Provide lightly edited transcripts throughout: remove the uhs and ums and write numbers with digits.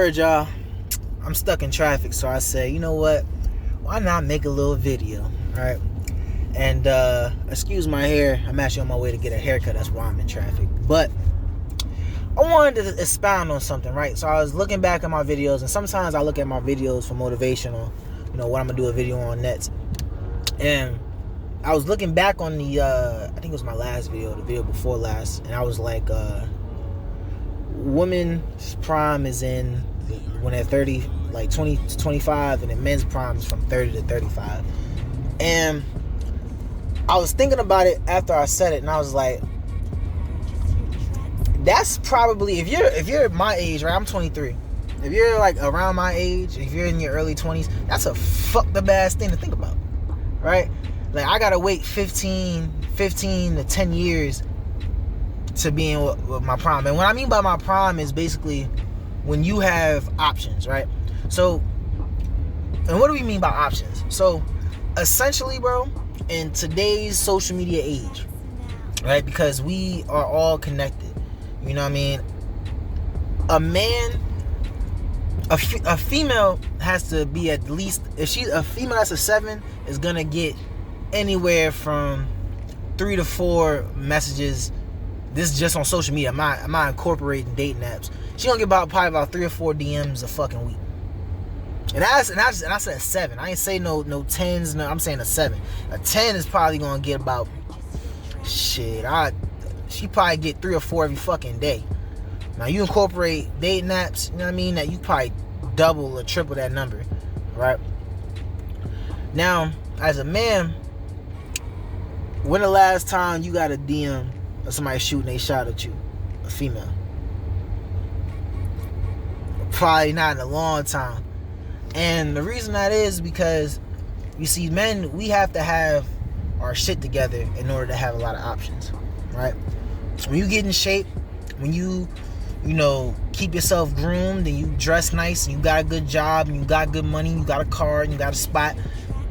word, y'all. I'm stuck in traffic, so I say, you know what? Why not make a little video, right? And excuse my hair. I'm actually on my way to get a haircut. That's why I'm in traffic. But I wanted to expound on something, right? So I was looking back at my videos, and sometimes I look at my videos for motivational, what I'm gonna do a video on next. And I was looking back on the, I think it was my last video, the video before last, and I was like, women's prime is in when they're 30, like 20 to 25, and then men's prime is from 30 to 35. And I was thinking about it after I said it, and I was like, that's probably, if you're my age, right? I'm 23. If you're like around my age, if you're in your early 20s, that's a fucked up ass thing to think about, right? Like, I gotta wait 15 to 10 years to be in with my prime. And what I mean by my prime is basically when you have options, right? So, and what do we mean by options? So, essentially, bro, in today's social media age, right? Because we are all connected, you know what I mean? A female has to be at least, if she's a female that's a 7, is gonna get anywhere from 3 to 4 messages. This is just on social media. I'm not incorporating dating apps. She gonna get probably about 3 or 4 DMs a fucking week. And I said a 7. I ain't say no 10s. No, I'm saying a 7. A 10 is probably gonna get about she probably get 3 or 4 every fucking day. Now you incorporate dating apps, you know what I mean? That you probably double or triple that number, right? Now, as a man, when the last time you got a DM of somebody shooting a shot at you, a female? Probably not in a long time. And the reason that is because, you see, men, we have to have our shit together in order to have a lot of options, right? When you get in shape, when you keep yourself groomed and you dress nice and you got a good job and you got good money, you got a car and you got a spot,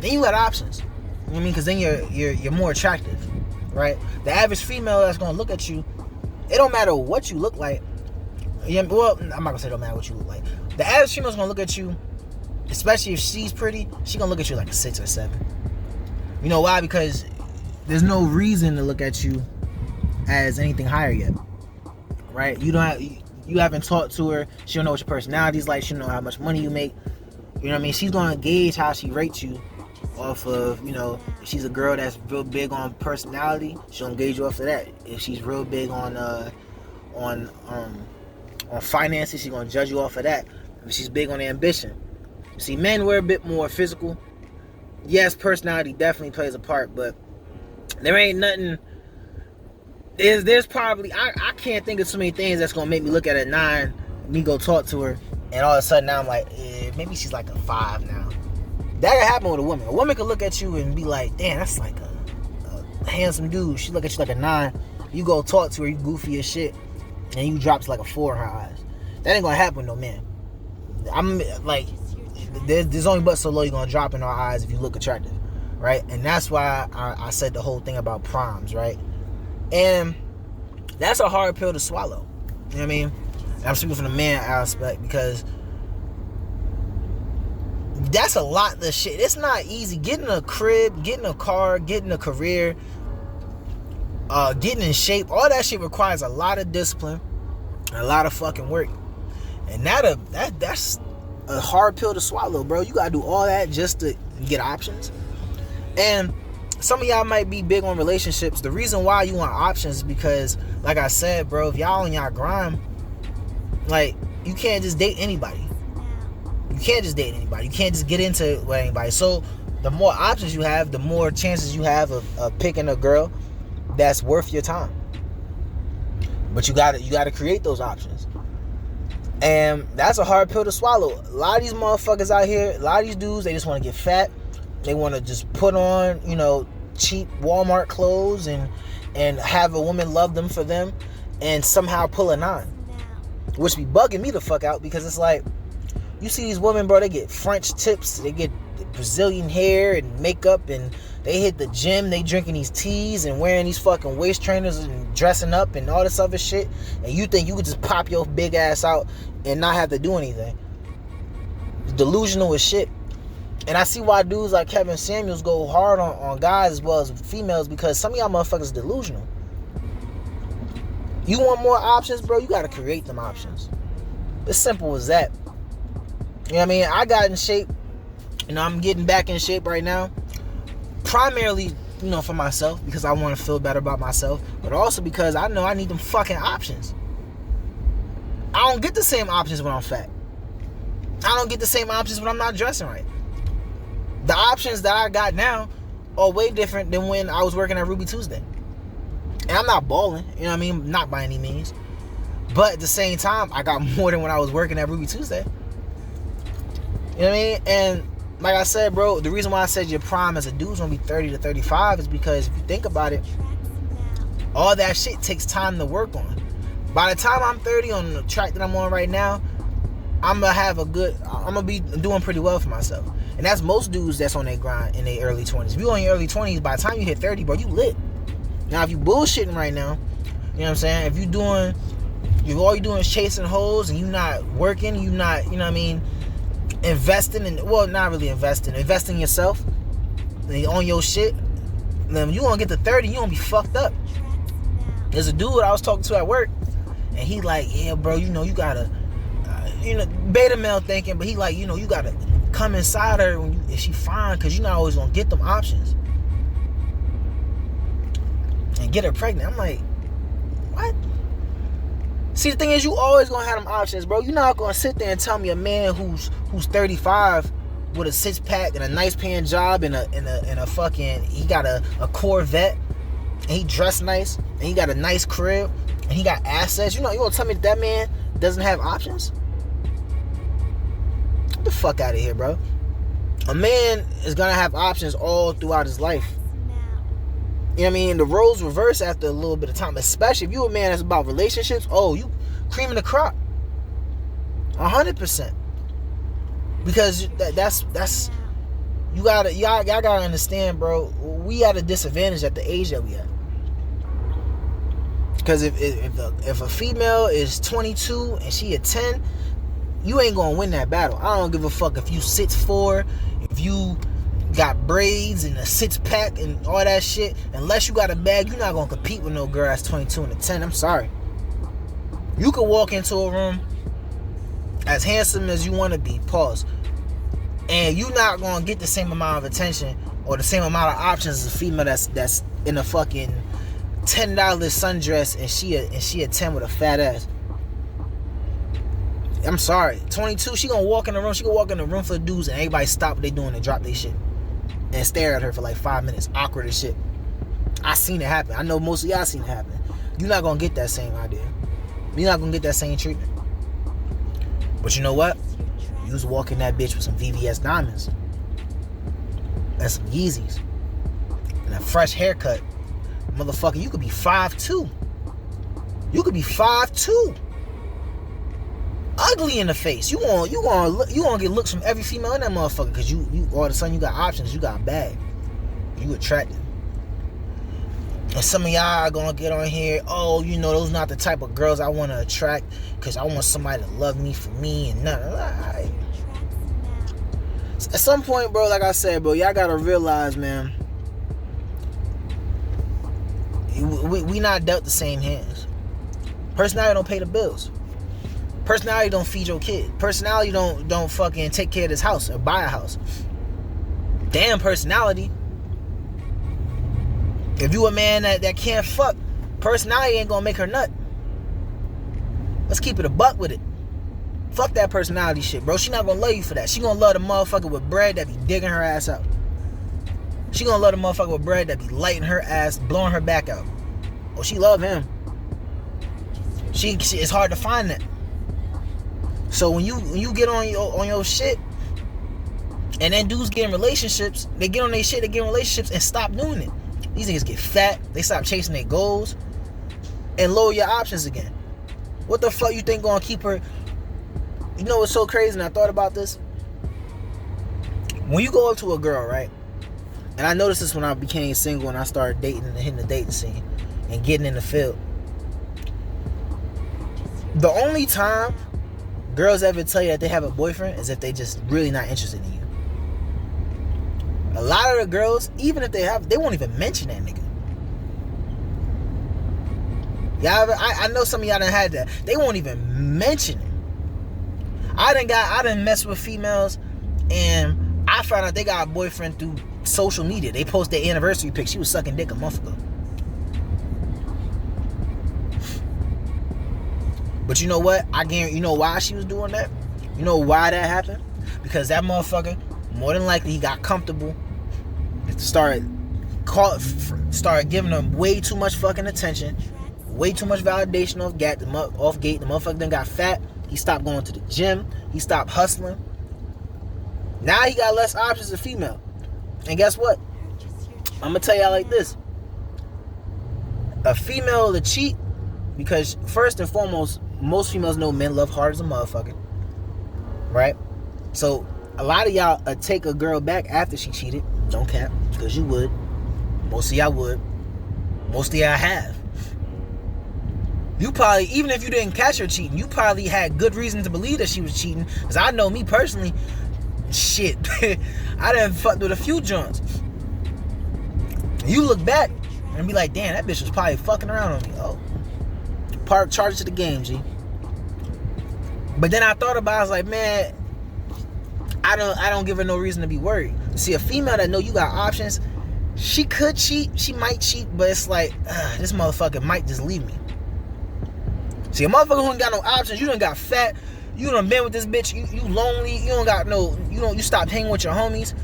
then you got options. You know what I mean? Because then you're more attractive, right? The average female that's gonna look at you, it don't matter what you look like. Well, I'm not gonna say it don't matter what you look like. The average female's gonna look at you, especially if she's pretty, she gonna look at you like a 6 or 7. You know why? Because there's no reason to look at you as anything higher yet, right? You haven't talked to her. She don't know what your personality's like. She don't know how much money you make. You know what I mean? She's gonna gauge how she rates you off of, if she's a girl that's real big on personality, she'll engage you off of that. If she's real big on finances, she's gonna judge you off of that. If she's big on ambition. See, men were a bit more physical. Yes, personality definitely plays a part, but there ain't nothing. There's probably, I can't think of so many things that's gonna make me look at a 9, me go talk to her, and all of a sudden now I'm like, maybe she's like a 5 now. That could happen with a woman. A woman could look at you and be like, damn, that's like a handsome dude. She look at you like a 9. You go talk to her, you goofy as shit, and you drop to like a 4 in her eyes. That ain't gonna happen with no man. I'm like, there's only but so low you're gonna drop in our eyes if you look attractive, right? And that's why I said the whole thing about primes, right? And that's a hard pill to swallow. You know what I mean? And I'm speaking from the man aspect because that's a lot of shit. It's not easy. Getting a crib, getting a car, getting a career, getting in shape, all that shit requires a lot of discipline and a lot of fucking work. And that's a hard pill to swallow, bro. You gotta do all that just to get options. And some of y'all might be big on relationships. The reason why you want options is because, like I said, bro, if y'all on y'all grind, like, you can't just date anybody. You can't just date anybody. You can't just get into with anybody. So the more options you have, the more chances you have of picking a girl that's worth your time. But you gotta create those options. And that's a hard pill to swallow. A lot of these motherfuckers out here, a lot of these dudes, they just want to get fat. They want to just put on, cheap Walmart clothes and have a woman love them for them and somehow pull a 9. Which be bugging me the fuck out, because it's like, you see these women, bro, they get French tips, they get Brazilian hair and makeup, and they hit the gym, they drinking these teas and wearing these fucking waist trainers and dressing up and all this other shit, and you think you could just pop your big ass out and not have to do anything. delusional as shit. And I see why dudes like Kevin Samuels go hard on guys as well as females, because some of y'all motherfuckers delusional. You want more options, bro? You gotta create them options. It's simple as that. You know what I mean? I got in shape. You know, I'm getting back in shape right now. Primarily, you know, for myself, because I want to feel better about myself, but also because I know I need them fucking options. I don't get the same options when I'm fat. I don't get the same options when I'm not dressing right. The options that I got now are way different than when I was working at Ruby Tuesday. And I'm not balling, you know what I mean? Not by any means. But at the same time, I got more than when I was working at Ruby Tuesday. You know what I mean? And like I said, bro, the reason why I said your prime as a dude's gonna be 30 to 35 is because if you think about it, all that shit takes time to work on. By the time I'm 30 on the track that I'm on right now, I'm gonna be doing pretty well for myself. And that's most dudes that's on their grind in their early 20s. If you on your early 20s, by the time you hit 30, bro, you lit. Now, if you bullshitting right now, you know what I'm saying? If all you doing is chasing hoes and you not working, you not, you know what I mean, investing in, well, not really investing in yourself, on your shit, then you gonna get to 30, you gonna be fucked up. There's a dude I was talking to at work, and he like, yeah, bro, you know, you gotta, beta male thinking, but he like, you know, you gotta come inside her if she fine, because you're not always gonna get them options and get her pregnant. I'm like, what? See, the thing is, you always gonna have them options, bro. You're not gonna sit there and tell me a man who's 35 with a 6-pack and a nice paying job and a fucking, he got a Corvette and he dressed nice and he got a nice crib and he got assets. You gonna tell me that man doesn't have options? Get the fuck out of here, bro. A man is gonna have options all throughout his life. You know what I mean? The roles reverse after a little bit of time, especially if you a man that's about relationships. Oh, you cream in the crop, 100%. Because that's y'all gotta understand, bro. We at a disadvantage at the age that we at. Because if a female is 22 and she a 10, you ain't gonna win that battle. I don't give a fuck if you 6'4", if you got braids and a 6-pack and all that shit. Unless you got a bag, you're not gonna compete with no girl that's 22 and a 10. I'm sorry. You could walk into a room as handsome as you want to be, pause, and you're not gonna get the same amount of attention or the same amount of options as a female that's in a fucking $10 sundress and she a 10 with a fat ass. I'm sorry. 22, she gonna walk in the room. She gonna walk in the room full of dudes and everybody stop what they doing and drop their shit and stare at her for like 5 minutes. Awkward as shit. I seen it happen. I know most of y'all seen it happen. You're not gonna get that same idea. You're not gonna get that same treatment. But you know what? You was walking that bitch with some VVS diamonds and some Yeezys and a fresh haircut. Motherfucker, you could be 5'2". You could be 5'2". Ugly in the face. You gonna get looks from every female in that motherfucker, because you all of a sudden you got options, you got a bag, you attractive. And some of y'all are gonna get on here, oh, those not the type of girls I want to attract, because I want somebody to love me for me and nothing. Right. At some point, bro, like I said, bro, y'all gotta realize, man, we not dealt the same hands. Personality don't pay the bills. Personality don't feed your kid. Personality don't fucking take care of this house or buy a house. Damn personality. If you a man that can't fuck, personality ain't gonna make her nut. Let's keep it a buck with it. Fuck that personality shit, bro. She not gonna love you for that. She gonna love the motherfucker with bread that be digging her ass out. She gonna love the motherfucker with bread that be lighting her ass, blowing her back out. Oh, she love him. It's hard to find that. So when you get on your shit, and then dudes get in relationships, they get on their shit, they get in relationships and stop doing it. These niggas get fat, they stop chasing their goals, and lower your options again. What the fuck you think gonna keep her? You know what's so crazy, and I thought about this? When you go up to a girl, right? And I noticed this when I became single and I started dating and hitting the dating scene and getting in the field. The only time girls ever tell you that they have a boyfriend as if they just really not interested in you. A lot of the girls, even if they have, they won't even mention that nigga. Y'all, I know some of y'all done had that. They won't even mention it. I done messed with females, and I found out they got a boyfriend through social media. They post their anniversary pic. She was sucking dick a month ago. But you know what? I guarantee, you know why she was doing that? You know why that happened? Because that motherfucker, more than likely, he got comfortable, started giving them way too much fucking attention, way too much validation off gate. The motherfucker then got fat. He stopped going to the gym. He stopped hustling. Now he got less options as a female. And guess what? I'm gonna tell y'all like this: a female to cheat, because first and foremost, most females know men love hard as a motherfucker, right? So a lot of y'all take a girl back after she cheated. Don't cap, because you would. Most of y'all would. Most of y'all have. You probably, even if you didn't catch her cheating, you probably had good reason to believe that she was cheating. Because I know me personally, shit, I done fucked with a few joints. You look back and be like, damn, that bitch was probably fucking around on me. Oh, charge to the game, G. But then I thought about it, I was like, man, I don't give her no reason to be worried. See, a female that know you got options, she could cheat, she might cheat, but it's like, this motherfucker might just leave me. See, a motherfucker who ain't got no options, you done got fat, you done been with this bitch, you lonely, you don't got no, you stopped hanging with your homies,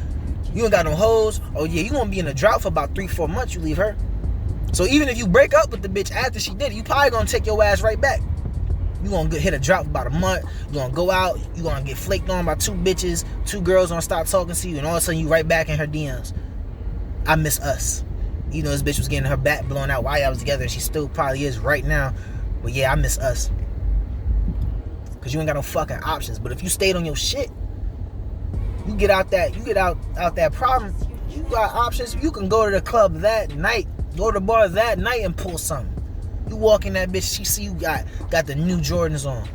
you ain't got no hoes. Oh yeah, you gonna be in a drought for about 3-4 months, you leave her. So even if you break up with the bitch after she did it, you probably gonna take your ass right back. You gonna hit a drought for about a month, you gonna go out, you gonna get flaked on by 2 bitches, 2 girls gonna stop talking to you, and all of a sudden you right back in her DMs. I miss us. You know, this bitch was getting her back blown out while y'all was together, and she still probably is right now. But yeah, I miss us. Cause you ain't got no fucking options. But if you stayed on your shit, you get out that problem, you got options. You can go to the club that night, go to the bar that night and pull something. You walk in that bitch, she see you got the new Jordans on.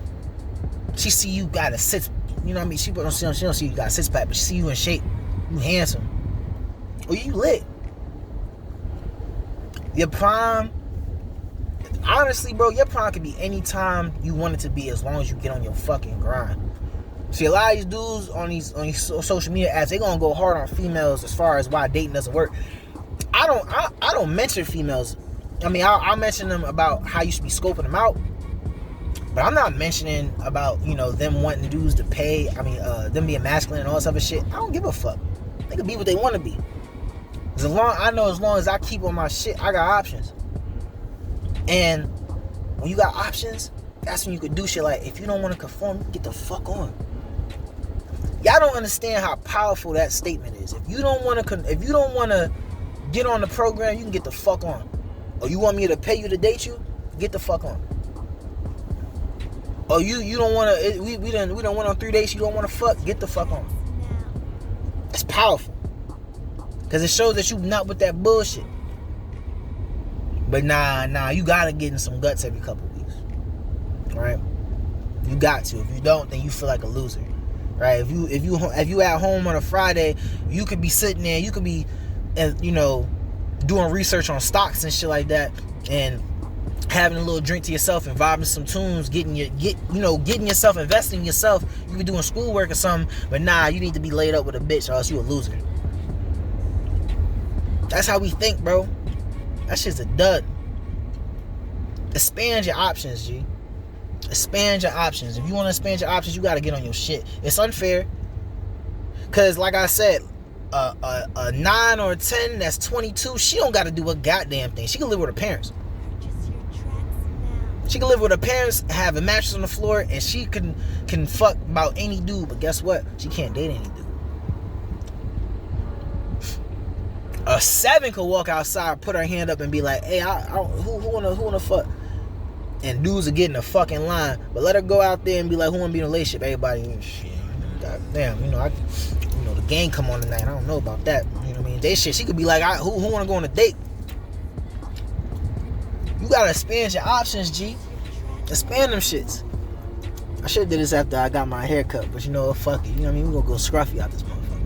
She see you got a six, you know what I mean? She don't see you got a 6-pack, but she see you in shape. You handsome. Or you lit. Your prime, honestly, bro, your prime could be any time you want it to be, as long as you get on your fucking grind. See, a lot of these dudes on these social media apps, they gonna go hard on females as far as why dating doesn't work. I don't mention females. I mean, I'll mention them about how you should be scoping them out, but I'm not mentioning about, you know, them wanting dudes to pay. I mean, them being masculine and all this other shit. I don't give a fuck. They can be what they want to be. As long as I keep on my shit, I got options. And when you got options, that's when you could do shit like, if you don't want to conform, get the fuck on. Y'all don't understand how powerful that statement is. If you don't want to get on the program, you can get the fuck on. Or you want me to pay you to date you? Get the fuck on. Or you don't want to, we done went on 3 dates, you don't want to fuck? Get the fuck on. It's powerful. Because it shows that you not with that bullshit. But nah, you gotta get in some guts every couple weeks. Right? You got to. If you don't, then you feel like a loser. Right? If you at home on a Friday, you could be sitting there, you could be, you know, doing research on stocks and shit like that, and having a little drink to yourself and vibing some tunes, getting yourself, investing in yourself. You be doing schoolwork or something, but nah, you need to be laid up with a bitch or else you a loser. That's how we think, bro. That shit's a dud. Expand your options, G. Expand your options. If you want to expand your options, you got to get on your shit. It's unfair. Because, like I said, a 9 or a 10 that's 22, she don't got to do a goddamn thing. She can live with her parents. She can live with her parents, have a mattress on the floor, and she can fuck about any dude. But guess what? She can't date any dude. A 7 could walk outside, put her hand up, and be like, "Hey, who wanna fuck?" And dudes are getting a fucking line. But let her go out there and be like, "Who wanna be in a relationship?" Everybody, shit. God damn, the game come on tonight. I don't know about that. You know what I mean? They shit. She could be like, "Who wanna go on a date?" You gotta expand your options, G. Expand them shits. I should have did this after I got my hair cut, but you know what? Fuck it. You know what I mean? We're gonna go scruffy out this motherfucker.